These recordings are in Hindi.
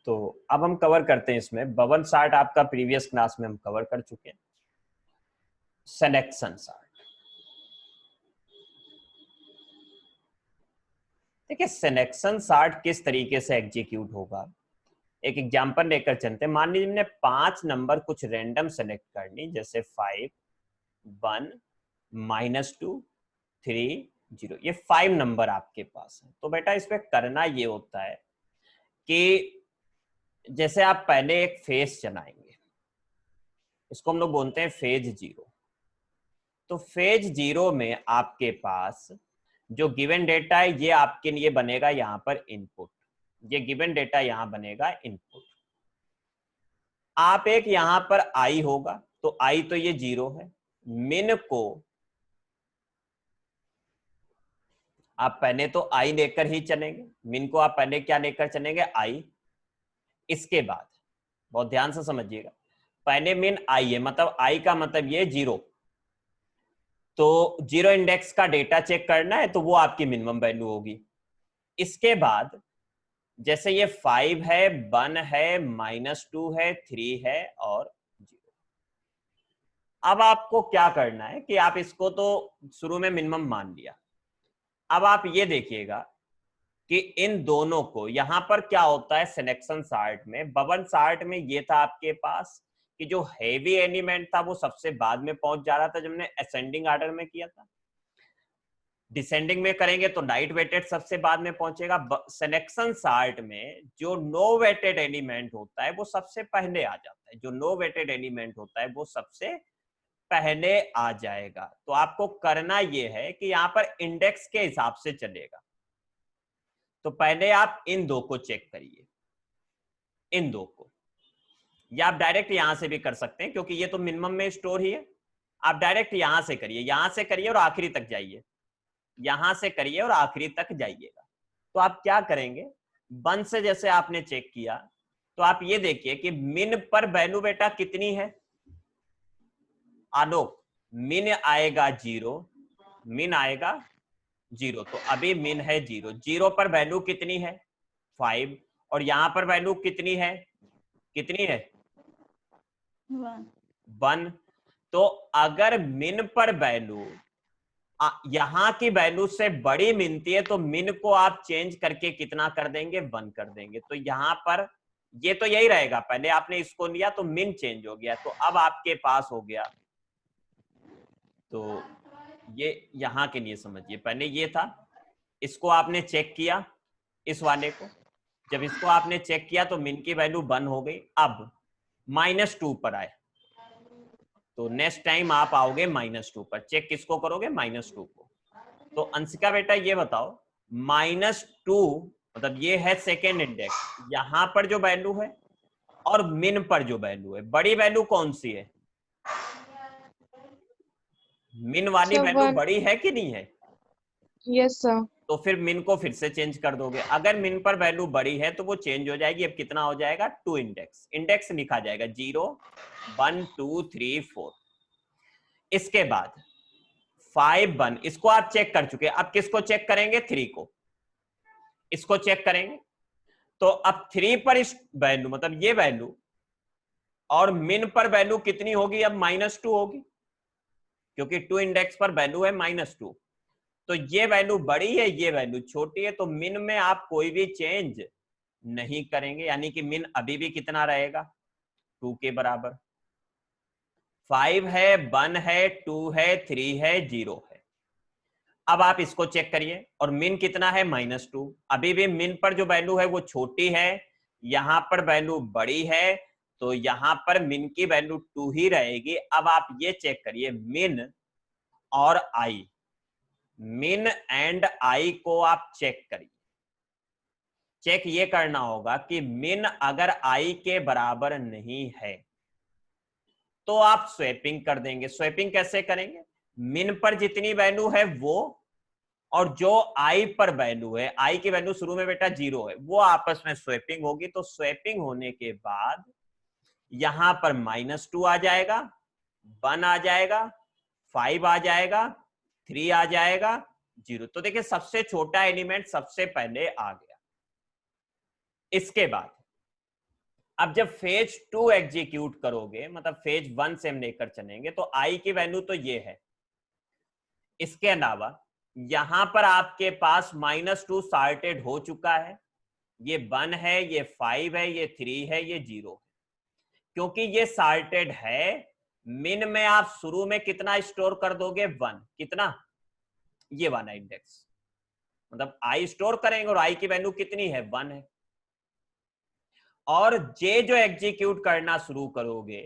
तो अब हम कवर करते हैं इसमें बबल चार्ट। आपका प्रीवियस क्लास में हम कवर कर चुके हैं। सिलेक्शन चार्ट, देखिए सिलेक्शन चार्ट किस तरीके से एग्जीक्यूट होगा। एक एग्जांपल लेकर चलते हैं। मान लीजिए हमने 5 नंबर कुछ रैंडम सेलेक्ट करनी, जैसे 5, 1, -2, 3, 0। ये 5 नंबर आपके पास है। तो बेटा इसमें करना ये होता है कि जैसे आप पहले एक फेज चलाएंगे, इसको हम लोग बोलते हैं फेज 0। तो फेज 0 में आपके पास जो गिवन डेटा है ये आपके लिए बनेगा यहाँ पर इनपुट। ये गिवन डेटा यहाँ बनेगा इनपुट। आप एक यहाँ पर आई होगा, तो आई तो ये 0 है। मिन को आप पहले तो आई लेकर ही चलेंगे। मिन को आप पहले क्या लेकर चलेंगे? आई। इसके बाद बहुत ध्यान से समझिएगा, पहले मिन आई है, मतलब आई का मतलब ये 0। तो 0 इंडेक्स का डेटा चेक करना है तो वो आपकी मिनिमम वैल्यू होगी। इसके बाद जैसे ये 5 है, 1 है, -2 है, 3 है और 0। अब आपको क्या करना है कि आप इसको तो शुरू में मिनिमम मान लिया। अब आप ये देखिएगा कि इन दोनों को यहां पर क्या होता है सिलेक्शन चार्ट में। बबल चार्ट में ये था आपके पास कि जो हेवी एलिमेंट था वो सबसे बाद में पहुंच जा रहा था जब हमने असेंडिंग ऑर्डर में किया था। डिसेंडिंग में करेंगे तो लाइट वेटेड सबसे बाद में पहुंचेगा। सिलेक्शन चार्ट में जो नो वेटेड एलिमेंट होता है वो सबसे पहले आ जाता है। जो नो वेटेड एलिमेंट होता है वो सबसे पहले आ जाएगा। तो आपको करना यह है कि यहां पर इंडेक्स के हिसाब से चलेगा। तो पहले आप इन दो को चेक करिए, इन दो को, या आप डायरेक्ट यहां से भी कर सकते हैं क्योंकि ये तो मिनिमम में स्टोर ही है। आप डायरेक्ट यहां से करिए, यहां से करिए और आखिरी तक जाइए, यहां से करिए और आखिरी तक जाइएगा। तो आप क्या करेंगे, 1 से जैसे आपने चेक किया तो आप ये देखिए कि मिन पर वैल्यू बेटा कितनी है। आलोक, मिन आएगा 0, मिन आएगा 0। तो अभी मिन है 0, 0 पर वैल्यू कितनी है 5, और यहां पर वैल्यू कितनी है, कितनी है 1। तो अगर मिन पर वैल्यू यहां की वैल्यू से बड़ी मिलती है तो मिन को आप चेंज करके कितना कर देंगे, 1 कर देंगे। तो यहां पर ये तो यही रहेगा, पहले आपने इसको लिया तो मिन चेंज हो गया। तो अब आपके पास हो गया, तो ये यहां के लिए समझिए, पहले ये था, इसको आपने चेक किया, इस वाले को जब इसको आपने चेक किया तो मिन की वैल्यू 1 हो गई। अब -2 पर आए तो नेक्स्ट टाइम आप आओगे -2 पर, चेक किसको करोगे, -2 को। तो अंशिका बेटा ये बताओ, -2 मतलब ये है सेकेंड इंडेक्स, यहां पर जो वैल्यू है और मिन पर जो वैल्यू है, बड़ी वैल्यू कौन सी है, मिन वाली वैल्यू बड़ी है कि नहीं है? Yes sir. तो फिर मिन को फिर से चेंज कर दोगे। अगर मिन पर वैल्यू बड़ी है तो वो चेंज हो जाएगी। अब कितना हो जाएगा, 2 इंडेक्स, इंडेक्स लिखा जाएगा 0, 1, 2, 3, 4। इसके बाद 5, 1 इसको आप चेक कर चुके। अब किसको चेक करेंगे, 3 को, इसको चेक करेंगे। तो अब 3 पर इस वैल्यू मतलब ये वैल्यू और मिन पर वैल्यू कितनी होगी, अब -2 होगी क्योंकि 2 इंडेक्स पर वैल्यू है -2। तो ये वैल्यू बड़ी है, ये वैल्यू छोटी है। तो मिन में आप कोई भी चेंज नहीं करेंगे, यानी कि मिन अभी भी कितना रहेगा, 2 के बराबर। 5 है, 1 है, 2 है, 3 है, 0 है। अब आप इसको चेक करिए और मिन कितना है, -2। अभी भी मिन पर जो वैल्यू है वो छोटी है, यहां पर वैल्यू बड़ी है, तो यहां पर मिन की वैल्यू 2 ही रहेगी। अब आप ये चेक करिए, मिन और आई, मिन एंड आई को आप चेक करिए। चेक ये करना होगा कि मिन अगर आई के बराबर नहीं है तो आप स्वैपिंग कर देंगे। स्वैपिंग कैसे करेंगे, मिन पर जितनी वैल्यू है वो और जो आई पर वैल्यू है, आई की वैल्यू शुरू में बेटा 0 है, वो आपस में स्वैपिंग होगी। तो स्वैपिंग होने के बाद यहां पर -2 आ जाएगा, 1 आ जाएगा, 5 आ जाएगा, 3 आ जाएगा, 0। तो देखिए सबसे छोटा एलिमेंट सबसे पहले आ गया। इसके बाद अब जब फेज 2 एग्जीक्यूट करोगे, मतलब फेज 1 से हम लेकर चलेंगे, तो आई की वैल्यू तो ये है। इसके अलावा यहां पर आपके पास -2 सॉर्टेड हो चुका है, ये 1 है, ये 5 है, ये 3 है, ये 0 है। क्योंकि ये सॉर्टेड है, मिन में आप शुरू में कितना स्टोर कर दोगे? 1। कितना? ये वाला इंडेक्स, मतलब आई स्टोर करेंगे और आई की वैल्यू कितनी है? 1 है। और जे जो एग्जीक्यूट करना शुरू करोगे,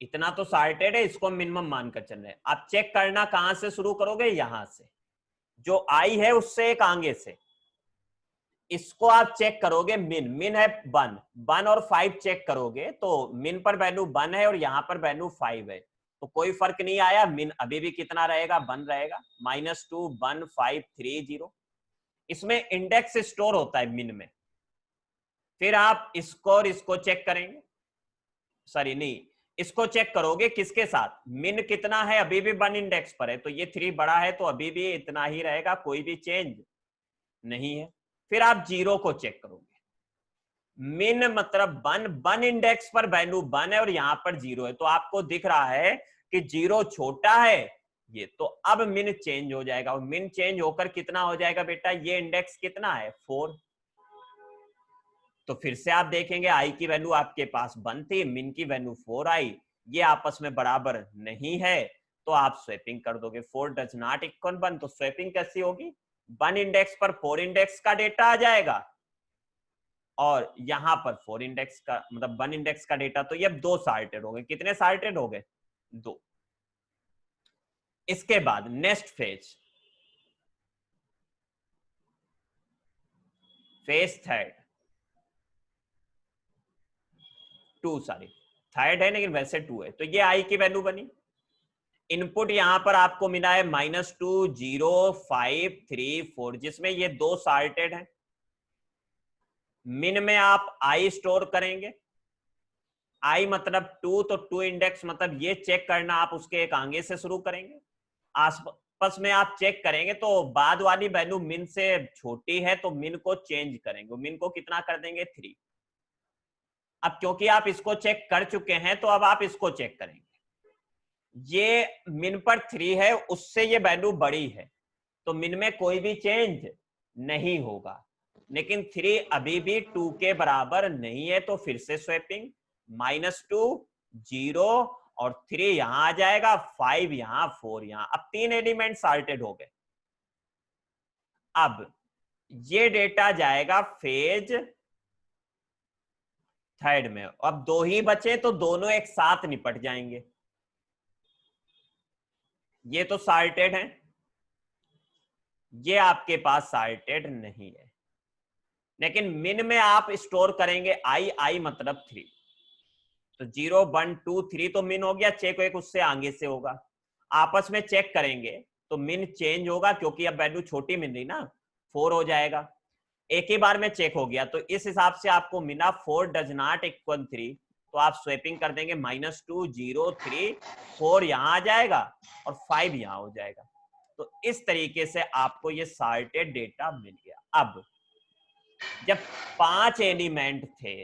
इतना तो सॉर्टेड है, इसको मिनिमम मानकर चल रहे हैं। आप चेक करना कहां से शुरू करोगे? यहां से, जो आई है उससे एक आगे से। इसको आप चेक करोगे, मिन है 1 और 5 चेक करोगे तो मिन पर वैल्यू 1 है और यहां पर वैल्यू 5 है, तो कोई फर्क नहीं आया, मिन अभी भी कितना रहेगा? 1 रहेगा। -2 1 5 3 0। इसमें इंडेक्स स्टोर होता है मिन में। फिर आप इसको और इसको चेक करेंगे, सॉरी नहीं, इसको चेक करोगे किसके साथ? मिन कितना है? अभी भी 1 इंडेक्स पर है, तो ये 3 बड़ा है तो अभी भी इतना ही रहेगा, कोई भी चेंज नहीं है। फिर आप 0 को चेक करोगे, मिन मतलब 1 इंडेक्स पर वैल्यू 1 है और यहां पर 0 है, तो आपको दिख रहा है कि 0 छोटा है ये, तो अब मिन चेंज हो जाएगा। और मिन चेंज होकर कितना हो जाएगा बेटा? ये इंडेक्स कितना है? 4। तो फिर से आप देखेंगे आई की वैल्यू आपके पास 1 थी, मिन की वैल्यू 4 आई, ये आपस में बराबर नहीं है, तो आप स्वैपिंग कर दोगे। 4 डज नॉट इक्वल 1, तो स्वैपिंग कैसी होगी? 1 इंडेक्स पर 4 इंडेक्स का डेटा आ जाएगा और यहां पर 4 इंडेक्स का, मतलब 1 इंडेक्स का डेटा। तो ये 2 सॉर्टेड हो गए। कितने सॉर्टेड हो गए? 2। इसके बाद नेक्स्ट फेज, फेज थर्ड है लेकिन वैसे 2 है, तो ये आई की वैल्यू बनी। इनपुट यहां पर आपको मिला है -2 0 5 3 4, जिसमें ये 2 सॉर्टेड है। मिन में आप आई स्टोर करेंगे, आई मतलब 2, तो 2 इंडेक्स, मतलब ये चेक करना आप उसके एक आगे से शुरू करेंगे। आसपास में आप चेक करेंगे तो बाद वाली वैल्यू मिन से छोटी है, तो मिन को चेंज करेंगे। मिन को कितना कर देंगे? 3। अब क्योंकि आप इसको चेक कर चुके हैं तो अब आप इसको चेक करेंगे। ये मिन पर 3 है, उससे ये वैल्यू बड़ी है, तो मिन में कोई भी चेंज नहीं होगा। लेकिन 3 अभी भी 2 के बराबर नहीं है, तो फिर से स्वैपिंग, -2 0 और 3 यहां आ जाएगा, 5 यहां, 4 यहां। अब 3 एलिमेंट सॉर्टेड हो गए। अब ये डेटा जाएगा फेज थर्ड में। अब 2 ही बचे तो दोनों एक साथ निपट जाएंगे। ये तो सॉर्टेड है, ये आपके पास सॉर्टेड नहीं है। लेकिन मिन में आप स्टोर करेंगे आई मतलब 3, तो 0 1 2 3 तो मिन हो गया, चेक एक उससे आगे से होगा। आपस में चेक करेंगे तो मिन चेंज होगा, क्योंकि अब वैल्यू छोटी मिल रही ना, 4 हो जाएगा। एक ही बार में चेक हो गया, तो इस हिसाब से आपको मिला 4 डज नॉट इक्वल 3, तो आप स्वैपिंग कर देंगे, -2 0 3 4 यहां आ जाएगा और 5 यहां हो जाएगा। तो इस तरीके से आपको ये सॉर्टेड डेटा मिल गया। अब जब 5 एलिमेंट थे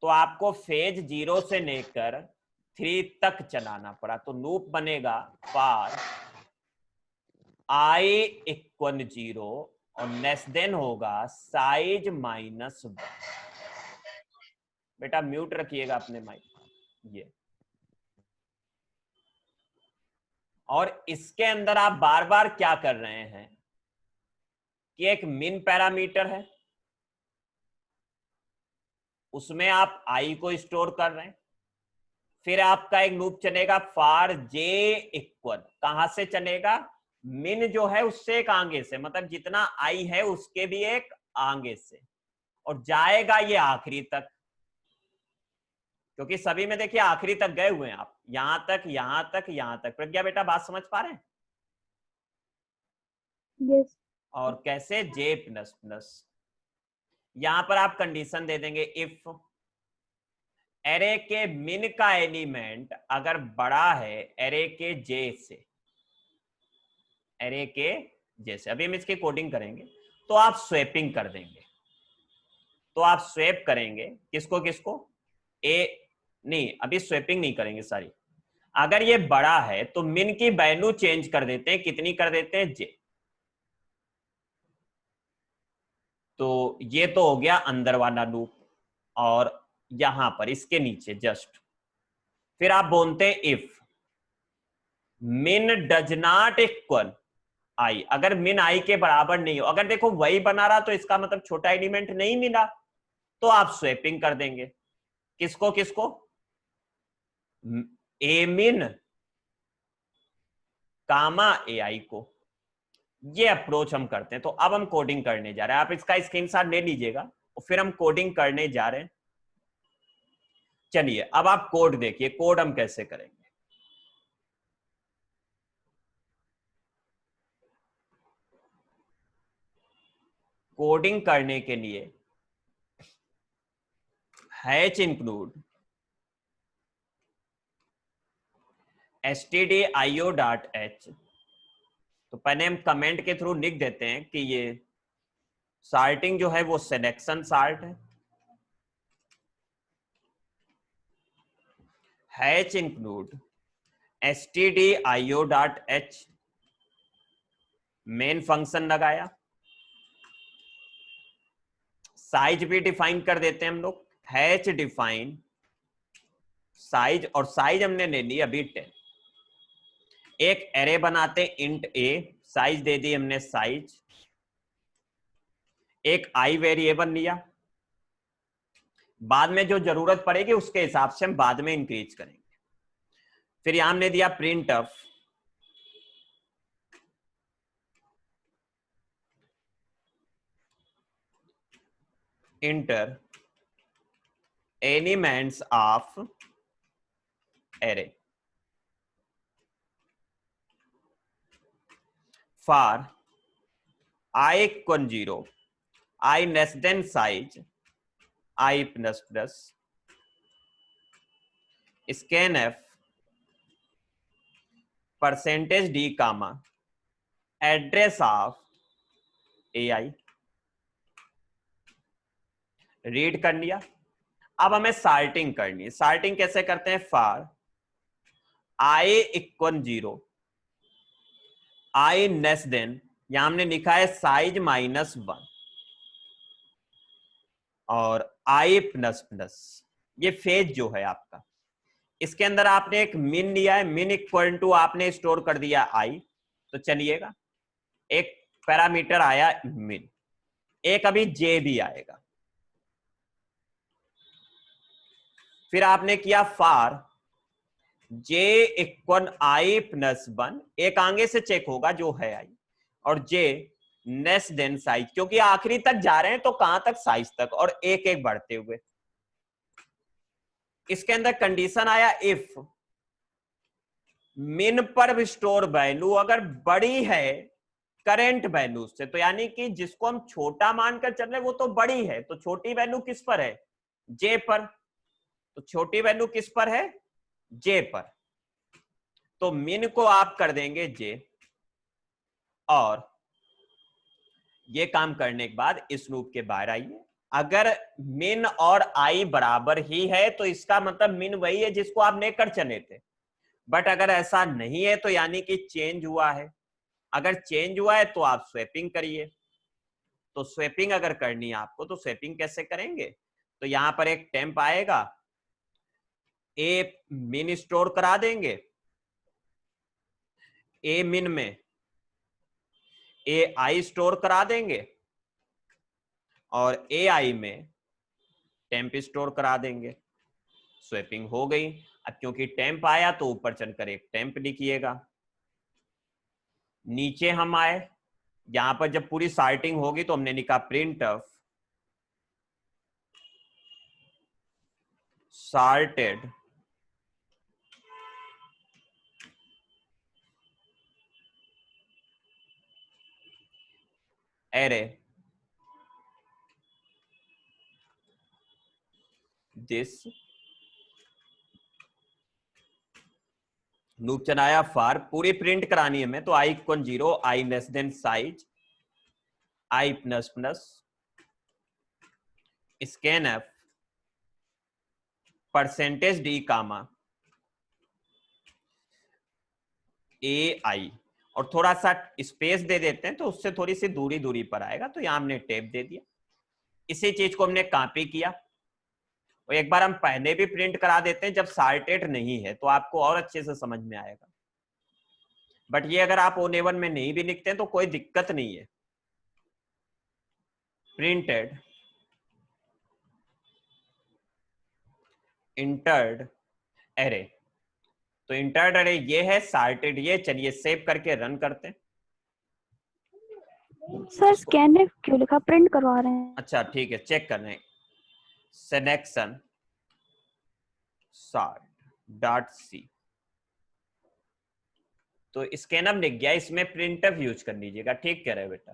तो आपको फेज 0 से लेकर 3 तक चलाना पड़ा, तो लूप बनेगा फॉर i इक्वल 0 और लेस देन होगा साइज -1। बेटा म्यूट रखिएगा अपने माइक ये। और इसके अंदर आप बार बार क्या कर रहे हैं कि एक मिन पैरामीटर है, उसमें आप i को स्टोर कर रहे हैं। फिर आपका एक लूप चलेगा फॉर j इक्वल, कहां से चलेगा? मिन जो है उससे एक आगे से, मतलब जितना i है उसके भी एक आगे से, और जाएगा ये आखिरी तक, क्योंकि सभी में देखिए आखिरी तक गए हुए हैं आप, यहां तक, यहां तक, यहां तक। प्रज्ञा बेटा बात समझ पा रहे हैं? Yes. और कैसे? J++। यहां पर आप कंडीशन दे देंगे, इफ एरे के मिन का एलिमेंट अगर बड़ा है एरे के जे से, एरे के जैसे, अभी हम इसकी कोडिंग करेंगे, तो आप स्वैपिंग कर देंगे। तो आप स्वैप करेंगे किसको किसको, ए नहीं अभी स्वैपिंग नहीं करेंगे सॉरी, अगर ये बड़ा है तो मिन की वैल्यू चेंज कर देते हैं, कितनी कर देते हैं, जे। तो ये तो हो गया अंदर वाला लूप, और यहां पर इसके नीचे जस्ट फिर आप बोलते हैं इफ मिन डज नॉट इक्वल आई, अगर मिन आई के बराबर नहीं हो, अगर देखो वही बना रहा तो इसका मतलब छोटा एलिमेंट नहीं मिला, तो आप स्वैपिंग कर देंगे किसको किसको, ए मिन कामा ए आई को। ये अप्रोच हम करते हैं। तो अब हम कोडिंग करने जा रहे हैं, आप इसका स्क्रीनशॉट ले लीजिएगा और फिर हम कोडिंग करने जा रहे हैं। चलिए अब आप कोड देखिए, कोड हम कैसे करेंगे। कोडिंग करने के लिए हैच इंक्लूड stdio.h, तो पहले हम कमेंट के थ्रू लिख देते हैं कि ये सार्टिंग जो है वो सिलेक्शन सार्ट है। Hatch include stdio.h, main function लगाया, साइज भी डिफाइन कर देते हैं हम लोग, हैच डिफाइन साइज, और साइज हमने ले ली अभी 10। एक एरे बनाते इंट ए, साइज दे दी हमने साइज, एक आई वेरिएबल लिया, बाद में जो जरूरत पड़ेगी उसके हिसाब से हम बाद में इंक्रीज करेंगे। फिर यहां हमने दिया print of inter elements of array for i equal 0, i less than size i plus plus, scan F percentage d comma address of a i, read कर लिया। अब हमें सार्टिंग करनी है। सार्टिंग कैसे करते हैं, for i equal 0, i less then, यहां हमने लिखा है साइज -1 और आई प्लस प्लस, ये फेज जो है आपका, इसके अंदर आपने एक मिन लिया है, मिन इक्वल टू आपने स्टोर कर दिया आई, तो चलिएगा एक पैरामीटर आया मिन, एक अभी जे भी आएगा। फिर आपने किया for J equal I plus 1, एक आगे से चेक होगा जो है आई, और जे लेस देन साइज, क्योंकि आखिरी तक जा रहे हैं तो कहां तक, साइज तक, और एक एक बढ़ते हुए। इसके अंदर कंडीशन आया इफ मिन पर स्टोर वैल्यू अगर बड़ी है करेंट वैल्यू से, तो यानी कि जिसको हम छोटा मानकर चल रहे वो तो बड़ी है, तो छोटी वैल्यू किस पर है, जे पर, तो छोटी वैल्यू किस पर है, जे पर, तो मिन को आप कर देंगे जे, और ये काम करने के बाद इस लूप के बाहर आइए। अगर मिन और आई बराबर ही है तो इसका मतलब मिन वही है जिसको आप लेकर चले थे, बट अगर ऐसा नहीं है तो यानी कि चेंज हुआ है। अगर चेंज हुआ है तो आप स्वैपिंग करिए। तो स्वैपिंग अगर करनी है आपको तो स्वैपिंग कैसे करेंगे, तो यहां पर एक टेम्प आएगा, ए मिन स्टोर करा देंगे, ए मिन में ए आई स्टोर करा देंगे, और ए आई में टेम्प स्टोर करा देंगे। स्वैपिंग हो गई। अब क्योंकि टेम्प आया तो ऊपर चलकर एक टेम्प लिखिएगा। नीचे हम आए, यहां पर जब पूरी सॉर्टिंग होगी तो हमने लिखा print of sorted array this, loop चलाया फॉर, पूरी प्रिंट करानी है हमें, तो i equal 0, i less than size i plus plus, scan F percentage d comma a i, और थोड़ा सा स्पेस दे देते हैं तो उससे थोड़ी सी दूरी दूरी पर आएगा, तो यहां हमने टेप दे दिया। इसी चीज को हमने कॉपी किया और एक बार हम पहले भी प्रिंट करा देते हैं जब सॉर्टेड नहीं है, तो आपको और अच्छे से समझ में आएगा। बट ये अगर आप O-A-1 में नहीं भी लिखते हैं तो कोई दिक्कत नहीं है। प्रिंटेड इंटर्ड एरे, तो इंटर्ड एरे ये है, सॉर्टेड ये। चलिए सेव करके रन करते हैं। सर स्कैनफ क्यों लिखा, प्रिंट करवा रहे हैं। अच्छा ठीक है, चेक कर रहे हैं। सिलेक्शन सॉर्ट डॉट सी, तो स्कैनअप लिख गया, इसमें प्रिंटअप यूज कर लीजिएगा। ठीक कह रहे हो बेटा।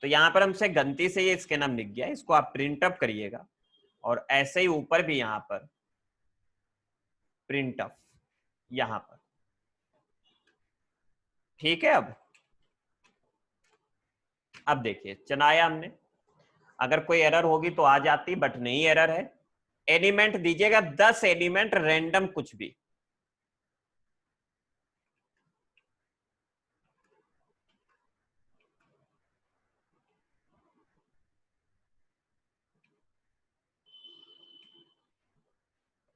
तो यहां पर हमसे गलती से ये स्कैनअप लिख गया, इसको आप प्रिंटअप करिएगा, और ऐसे ही ऊपर भी यहां पर प्रिंटअप यहां पर। ठीक है। अब देखिए चलाया हमने, अगर कोई एरर होगी तो आ जाती, बट नहीं एरर है। एलिमेंट दीजिएगा 10 एलिमेंट रैंडम कुछ भी।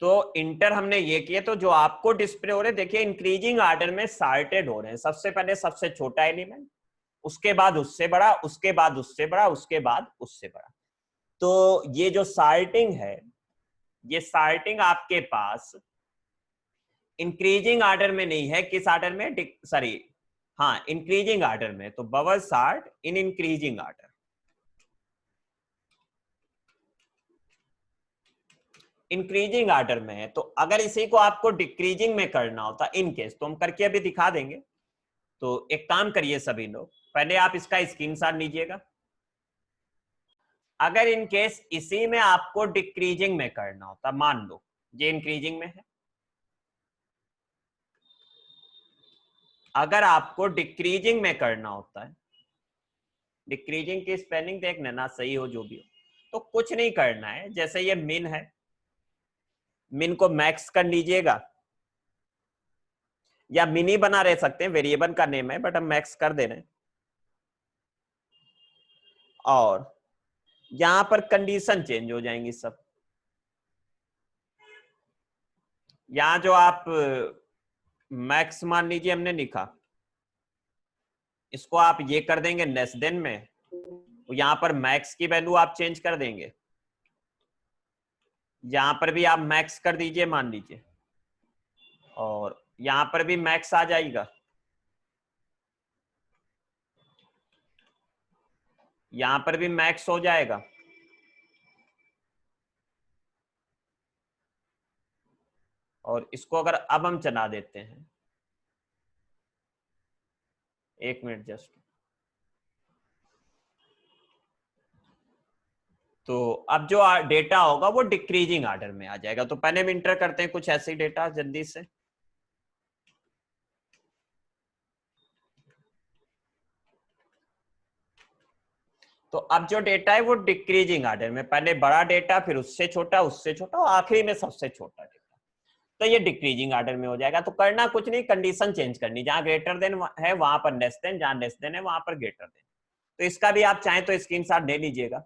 तो इंटर हमने ये किए, तो जो आपको डिस्प्ले हो रहे, देखिए इंक्रीजिंग ऑर्डर में सॉर्टेड हो रहे हैं। सबसे पहले सबसे छोटा एलिमेंट, उसके बाद उससे बड़ा, उसके बाद उससे बड़ा, उसके बाद उससे बड़ा। तो ये जो सॉर्टिंग है, ये सॉर्टिंग आपके पास इंक्रीजिंग ऑर्डर में नहीं है। किस ऑर्डर में, सॉरी, हाँ इंक्रीजिंग ऑर्डर में। तो bubble sort in increasing order, increasing order में है। तो अगर इसी को आपको डिक्रीजिंग में करना होता इन केस, तो हम करके अभी दिखा देंगे। तो एक काम करिए सभी लोग, पहले आप इसका स्क्रीनशॉट लीजिएगा। अगर इन केस इसी में आपको डिक्रीजिंग में करना होता, मान लो ये इंक्रीजिंग में है, अगर आपको डिक्रीजिंग में करना होता है, डिक्रीजिंग की स्पेलिंग देखना ना, सही हो जो भी हो, तो कुछ नहीं करना है। जैसे ये मिन है, मिन को मैक्स कर लीजिएगा, या मिनी बना रह सकते हैं, वेरिएबल का नेम है, बट हम मैक्स कर दे रहे हैं। और यहां पर कंडीशन चेंज हो जाएंगी सब। यहां जो आप मैक्स मान लीजिए हमने लिखा, इसको आप ये कर देंगे लेस देन में, तो यहां पर मैक्स की वैल्यू आप चेंज कर देंगे। यहां पर भी आप मैक्स कर दीजिए मान लीजिए, और यहां पर भी मैक्स आ जाएगा, यहां पर भी मैक्स हो जाएगा। और इसको अगर अब हम चला देते हैं, एक मिनट जस्ट, तो अब जो डेटा होगा वो डिक्रीजिंग ऑर्डर में आ जाएगा। तो पहले हम इंटर करते हैं कुछ ऐसे डेटा जल्दी से। तो अब जो डेटा है वो डिक्रीजिंग ऑर्डर में, पहले बड़ा डेटा, फिर उससे छोटा, उससे छोटा, और आखिरी में सबसे छोटा डेटा। तो ये डिक्रीजिंग ऑर्डर में हो जाएगा। तो करना कुछ नहीं, कंडीशन चेंज करनी, जहां ग्रेटर देन है वहां पर लेस देन, जहां लेस देन है वहां पर ग्रेटर देन। तो इसका भी आप चाहें तो स्क्रीनशॉट ले लीजिएगा।